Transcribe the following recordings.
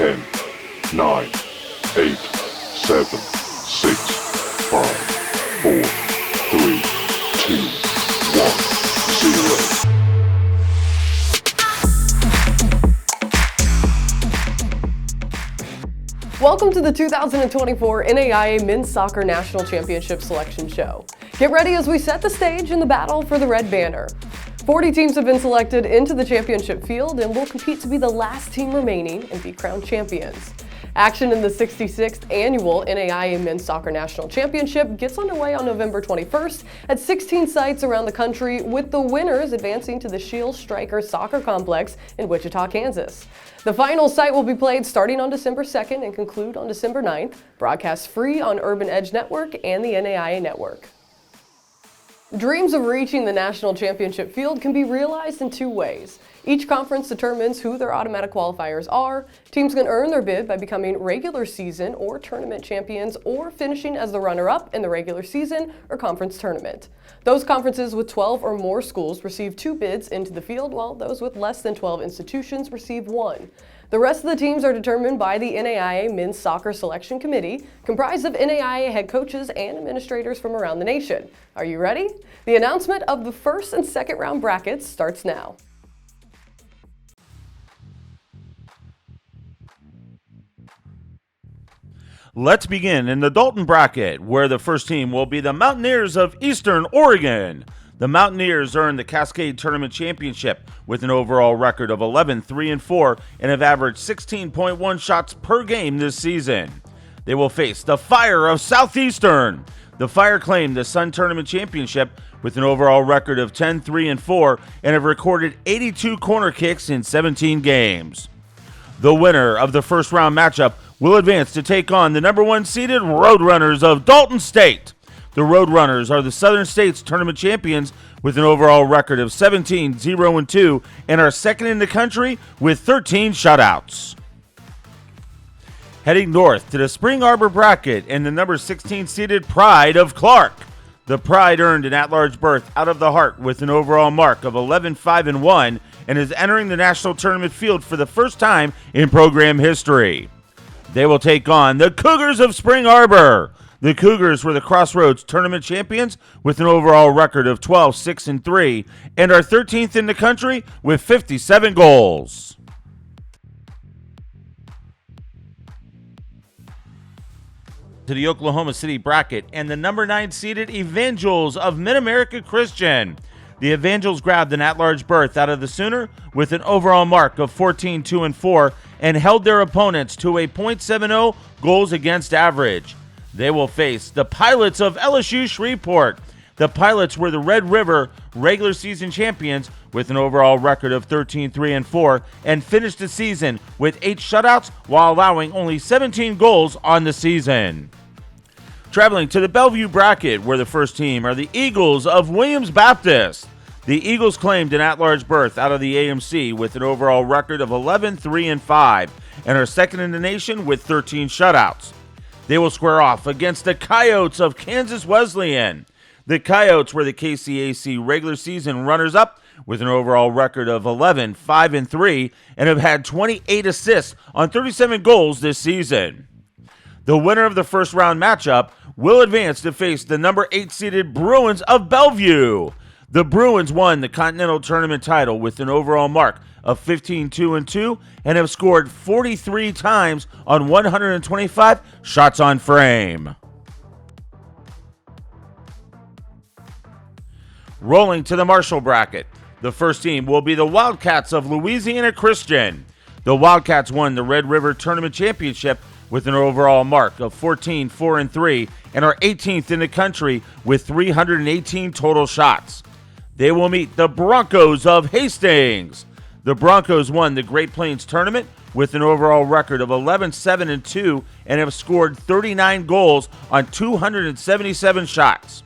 10, 9, 8, 7, 6, 5, 4, 3, 2, 1, 0. Welcome to the 2024 NAIA Men's Soccer National Championship Selection Show. Get ready as we set the stage in the battle for the Red Banner. 40 teams have been selected into the championship field and will compete to be the last team remaining and be crowned champions. Action in the 66th annual NAIA Men's Soccer National Championship gets underway on November 21st at 16 sites around the country, with the winners advancing to the Shield Striker Soccer Complex in Wichita, Kansas. The final site will be played starting on December 2nd and conclude on December 9th, broadcast free on Urban Edge Network and the NAIA Network. Dreams of reaching the national championship field can be realized in two ways. Each conference determines who their automatic qualifiers are. Teams can earn their bid by becoming regular season or tournament champions or finishing as the runner-up in the regular season or conference tournament. Those conferences with 12 or more schools receive 2 bids into the field, while those with less than 12 institutions receive 1. The rest of the teams are determined by the NAIA Men's Soccer Selection Committee, comprised of NAIA head coaches and administrators from around the nation. Are you ready? The announcement of the first and second round brackets starts now. Let's begin in the Dalton Bracket, where the first team will be the Mountaineers of Eastern Oregon. The Mountaineers earned the Cascade Tournament Championship with an overall record of 11-3-4 and have averaged 16.1 shots per game this season. They will face the Fire of Southeastern. The Fire claimed the Sun Tournament Championship with an overall record of 10-3-4 and have recorded 82 corner kicks in 17 games. The winner of the first round matchup will advance to take on the number 1 seeded Roadrunners of Dalton State. The Roadrunners are the Southern States Tournament champions with an overall record of 17-0-2 and are second in the country with 13 shutouts. Heading north to the Spring Arbor Bracket and the number 16 seeded Pride of Clark. The Pride earned an at-large berth out of the Heart with an overall mark of 11-5-1 and is entering the national tournament field for the first time in program history. They will take on the Cougars of Spring Arbor. The Cougars were the Crossroads Tournament champions with an overall record of 12-6-3 and are 13th in the country with 57 goals. To the Oklahoma City Bracket and the number 9 seeded Evangels of Mid-America Christian. The Evangels grabbed an at-large berth out of the Sooner with an overall mark of 14-2-4 and held their opponents to a .70 goals against average. They will face the Pilots of LSU Shreveport. The Pilots were the Red River regular season champions with an overall record of 13-3-4 and finished the season with 8 shutouts while allowing only 17 goals on the season. Traveling to the Bellevue Bracket, where the first team are the Eagles of Williams Baptist. The Eagles claimed an at-large berth out of the AMC with an overall record of 11-3-5 and are second in the nation with 13 shutouts. They will square off against the Coyotes of Kansas Wesleyan. The Coyotes were the KCAC regular season runners-up with an overall record of 11-5-3 and have had 28 assists on 37 goals this season. The winner of the first round matchup will advance to face the number 8 seeded Bruins of Bellevue. The Bruins won the Continental Tournament title with an overall mark of 15-2-2 and have scored 43 times on 125 shots on frame. Rolling to the Marshall Bracket, the first team will be the Wildcats of Louisiana Christian. The Wildcats won the Red River Tournament Championship with an overall mark of 14-4-3 and are 18th in the country with 318 total shots. They will meet the Broncos of Hastings. The Broncos won the Great Plains Tournament with an overall record of 11-7-2 and have scored 39 goals on 277 shots.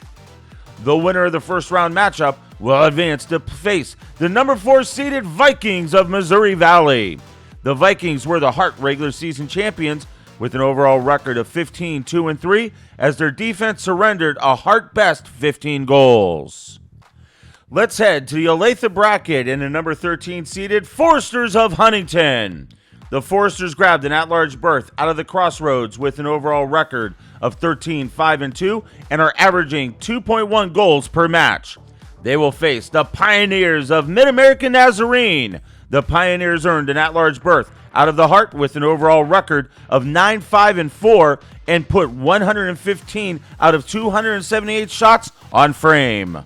The winner of the first round matchup will advance to face the number 4 seeded Vikings of Missouri Valley. The Vikings were the Hart regular season champions with an overall record of 15-2-3 as their defense surrendered a Hart best 15 goals. Let's head to the Olathe Bracket and the number 13 seeded Foresters of Huntington. The The Foresters grabbed an at-large berth out of the Crossroads with an overall record of 13-5-2 and are averaging 2.1 goals per match. They will face the Pioneers of Mid-American Nazarene. The Pioneers earned an at-large berth out of the Heart with an overall record of 9-5-4 and put 115 out of 278 shots on frame.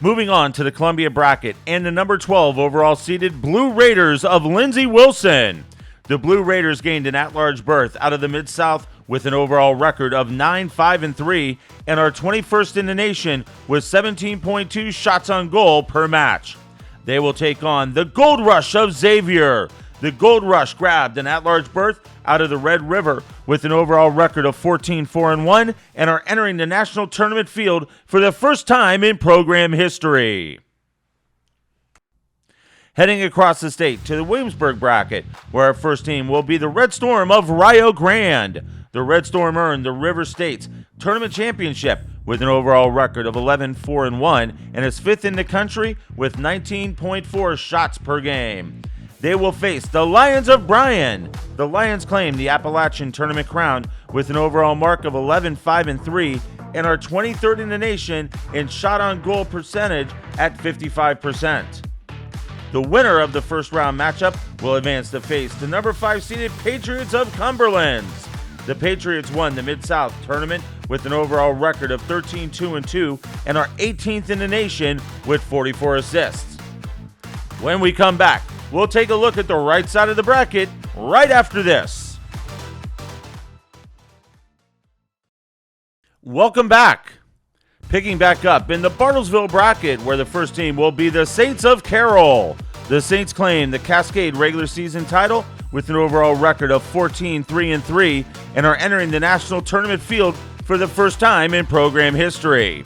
Moving on to the Columbia Bracket and the number 12 overall seeded Blue Raiders of Lindsey Wilson. The Blue Raiders gained an at-large berth out of the Mid-South with an overall record of 9-5-3 and are 21st in the nation with 17.2 shots on goal per match. They will take on the Gold Rush of Xavier. The Gold Rush grabbed an at-large berth out of the Red River with an overall record of 14-4-1 and are entering the national tournament field for the first time in program history. Heading across the state to the Williamsburg Bracket, where our first team will be the Red Storm of Rio Grande. The Red Storm earned the River State's tournament championship with an overall record of 11-4-1 and is fifth in the country with 19.4 shots per game. They will face the Lions of Bryan. The Lions claim the Appalachian Tournament crown with an overall mark of 11-5-3 and are 23rd in the nation in shot on goal percentage at 55%. The winner of the first round matchup will advance to face the number 5 seeded Patriots of Cumberland. The Patriots won the Mid-South tournament with an overall record of 13-2-2 and are 18th in the nation with 44 assists. When we come back, we'll take a look at the right side of the bracket right after this. Welcome back. Picking back up in the Bartlesville Bracket, where the first team will be the Saints of Carroll. The Saints claim the Cascade regular season title with an overall record of 14-3-3 and are entering the national tournament field for the first time in program history.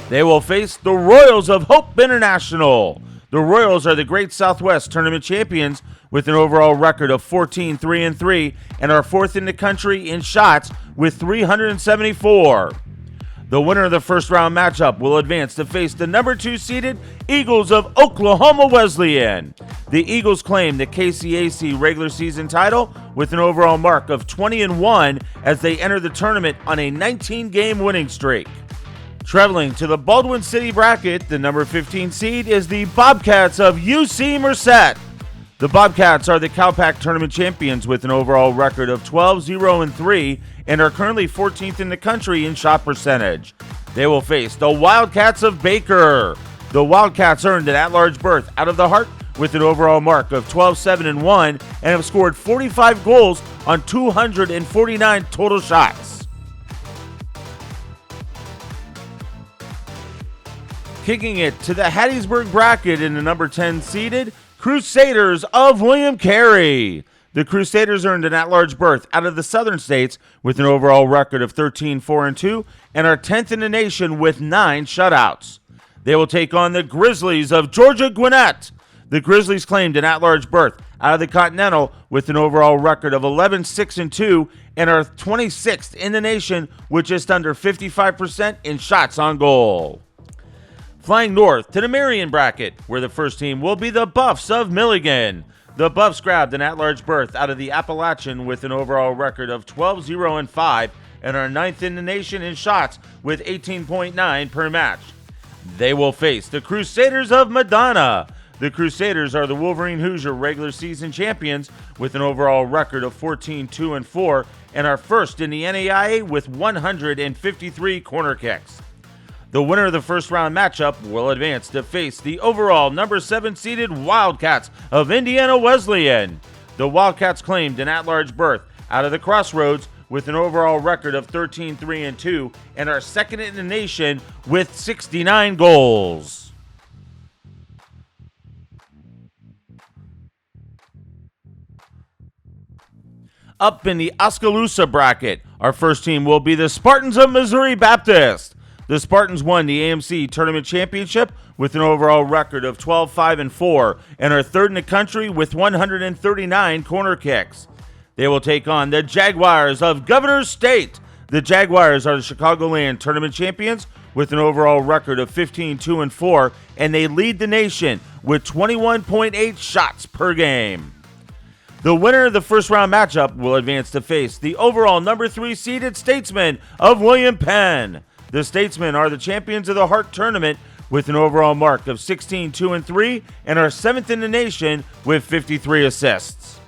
They will face the Royals of Hope International. The Royals are the Great Southwest Tournament champions with an overall record of 14-3-3 and are fourth in the country in shots with 374. The winner of the first round matchup will advance to face the number 2 seeded Eagles of Oklahoma Wesleyan. The Eagles claim the KCAC regular season title with an overall mark of 20-1 as they enter the tournament on a 19-game winning streak. Traveling to the Baldwin City Bracket, the number 15 seed is the Bobcats of UC Merced. The Bobcats are the Cowpack Tournament champions with an overall record of 12-0-3 and are currently 14th in the country in shot percentage. They will face the Wildcats of Baker. The Wildcats earned an at-large berth out of the Heart with an overall mark of 12-7-1 and have scored 45 goals on 249 total shots. Kicking it to the Hattiesburg Bracket in the number 10 seeded Crusaders of William Carey. The Crusaders earned an at-large berth out of the Southern States with an overall record of 13-4-2 and are 10th in the nation with 9 shutouts. They will take on the Grizzlies of Georgia Gwinnett. The Grizzlies claimed an at-large berth out of the Continental with an overall record of 11-6-2 and are 26th in the nation with just under 55% in shots on goal. Flying north to the Marion Bracket, where the first team will be the Buffs of Milligan. The Buffs grabbed an at-large berth out of the Appalachian with an overall record of 12-0-5 and are 9th in the nation in shots with 18.9 per match. They will face the Crusaders of Madonna. The Crusaders are the Wolverine Hoosier regular season champions with an overall record of 14-2-4 and are first in the NAIA with 153 corner kicks. The winner of the first round matchup will advance to face the overall number 7 seeded Wildcats of Indiana Wesleyan. The Wildcats claimed an at-large berth out of the Crossroads with an overall record of 13-3-2 and are second in the nation with 69 goals. Up in the Oskaloosa Bracket, our first team will be the Spartans of Missouri Baptist. The Spartans won the AMC Tournament Championship with an overall record of 12-5-4 and are third in the country with 139 corner kicks. They will take on the Jaguars of Governor's State. The Jaguars are the Chicagoland Tournament champions with an overall record of 15-2-4, and they lead the nation with 21.8 shots per game. The winner of the first round matchup will advance to face the overall number 3 seeded Statesmen of William Penn. The Statesmen are the champions of the Hart Tournament with an overall mark of 16-2-3 and are 7th in the nation with 53 assists.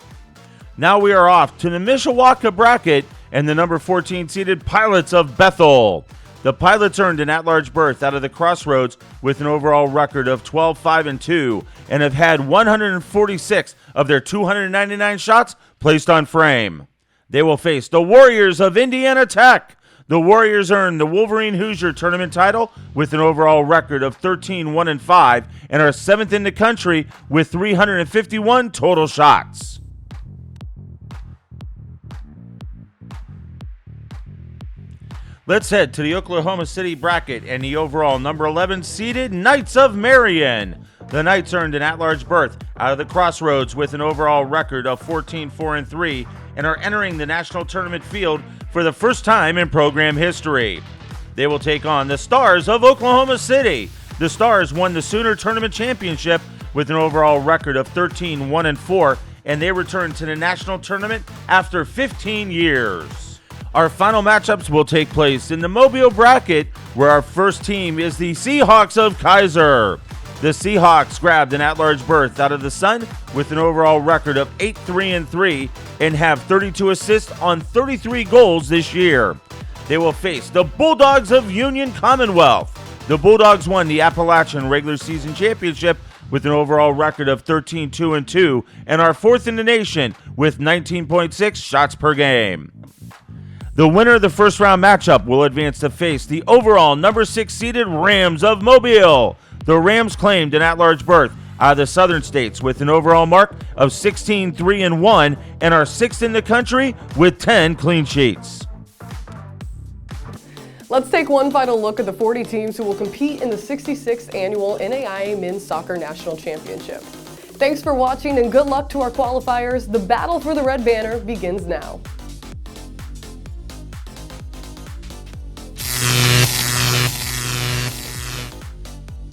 Now we are off to the Mishawaka Bracket and the number 14 seeded Pilots of Bethel. The Pilots earned an at-large berth out of the Crossroads with an overall record of 12-5-2 and have had 146 of their 299 shots placed on frame. They will face the Warriors of Indiana Tech. The Warriors earned the Wolverine Hoosier tournament title with an overall record of 13-1-5 and are 7th in the country with 351 total shots. Let's head to the Oklahoma City Bracket and the overall number 11 seeded Knights of Marion. The Knights earned an at-large berth out of the Crossroads with an overall record of 14-4-3 and are entering the national tournament field for the first time in program history. They will take on the Stars of Oklahoma City. The Stars won the Sooner Tournament Championship with an overall record of 13-1-4, and they return to the national tournament after 15 years. Our final matchups will take place in the Mobile Bracket, where our first team is the Seahawks of Kaiser. The Seahawks grabbed an at-large berth out of the Sun with an overall record of 8-3-3 and have 32 assists on 33 goals this year. They will face the Bulldogs of Union Commonwealth. The Bulldogs won the Appalachian regular season championship with an overall record of 13-2-2 and are 4th in the nation with 19.6 shots per game. The winner of the first round matchup will advance to face the overall number 6 seeded Rams of Mobile. The Rams claimed an at-large berth out of the Southern States with an overall mark of 16-3-1 and are 6th in the country with 10 clean sheets. Let's take one final look at the 40 teams who will compete in the 66th annual NAIA Men's Soccer National Championship. Thanks for watching and good luck to our qualifiers. The battle for the Red Banner begins now.